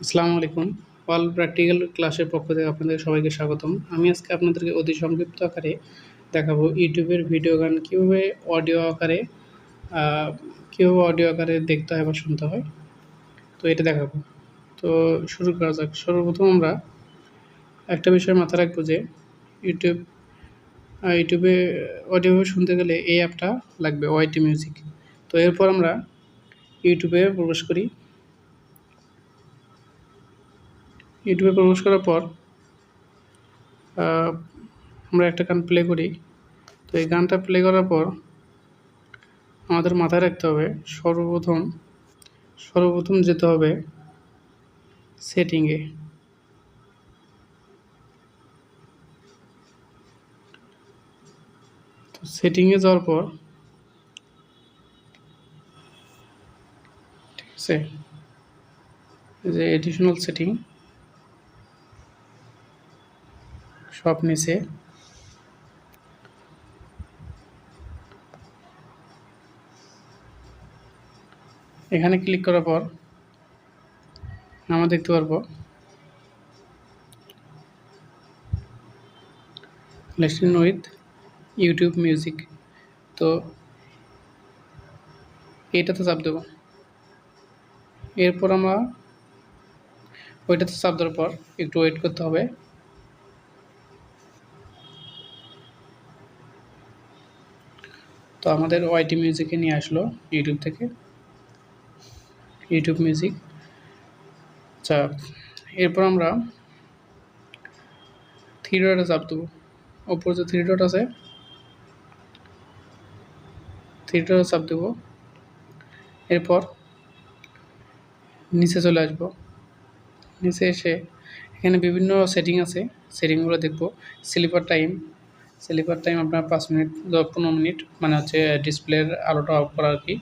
আসসালামু আলাইকুম। All practical ক্লাসের পক্ষ থেকে আপনাদের সবাইকে স্বাগতম। আমি আজকে আপনাদেরকে অতি সংক্ষিপ্ত আকারে দেখাবো ইউটিউবের ভিডিও গান অডিও আকারে আ কীভাবে অডিও আকারে দেখতে হয় বা শুনতে হয়। তো এটা দেখাবো। তো শুরু করা যাক। সর্বপ্রথম আমরা একটা বিষয় মাথায় রাখবো যে ইউটিউব ইউটিউবে অডিও শুনতে গেলে এই অ্যাপটা লাগবে ওয়াইটি মিউজিক। তো এরপর আমরা ইউটিউবে প্রবেশ করি। ইউটিউবে প্রবেশ করার পর আমরা একটা গান প্লে করি। তো এই গানটা প্লে করার পর আমাদের মাথায় রাখতে হবে সর্বপ্রথম যেতে হবে সেটিংয়ে। তো সেটিংয়ে যাওয়ার পর ঠিক আছে, যে এডিশনাল সেটিং সব নিচে এখানে ক্লিক করার পর আমরা দেখতে পারবো লিসেন উইথ ইউটিউব মিউজিক। তো এটাতে চাপ দেবো। এরপর আমরা ওইটাতে চাপ দেওয়ার পর একটু ওয়েট করতে হবে। তো আমাদের ওয়াইটি মিউজিকে নিয়ে আসলো ইউটিউব থেকে, ইউটিউব মিউজিক। আচ্ছা, এরপর আমরা থ্রি ডটে চাপ দেবো। ওপর যে থ্রি ডট আছে, থ্রি ডটে চাপ দেবো। এরপর নিচে চলে আসবো। নিচে এসে এখানে বিভিন্ন সেটিং আছে, সেটিংগুলো দেখব। স্লিপার টাইম আপনার 5 মিনিট 15 মিনিট, মানে হচ্ছে ডিসপ্লের আলোটা অফ করা আর কি।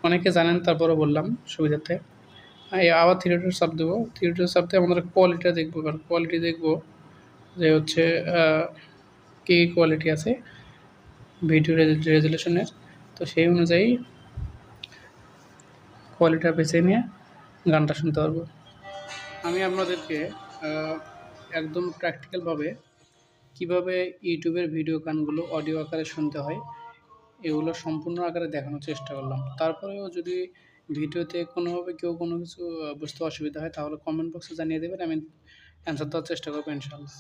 অনেকে জানেন, তারপরে বললাম সুবিধার্থে। আবার থ্রি ডটে চাপ দেবো। থ্রি ডটে চাপ দিয়ে আমাদের কোয়ালিটিটা দেখবো। এবার কোয়ালিটি দেখবো যে হচ্ছে কী কোয়ালিটি আছে ভিডিও রেজুলেশনের। তো সেই অনুযায়ী কোয়ালিটিটা বেছে নিয়ে গানটা শুনতে পারবো। আমি আপনাদেরকে একদম প্র্যাকটিক্যালভাবে কীভাবে ইউটিউবের ভিডিও গানগুলো অডিও আকারে শুনতে হয় এগুলো সম্পূর্ণ আকারে দেখানোর চেষ্টা করলাম। তারপরেও যদি ভিডিওতে কোনোভাবে কেউ কোনো কিছু বুঝতে অসুবিধা হয় তাহলে কমেন্ট বক্সে জানিয়ে দেবেন, আমি অ্যান্সার দেওয়ার চেষ্টা করবো ইনশাআল্লাহ।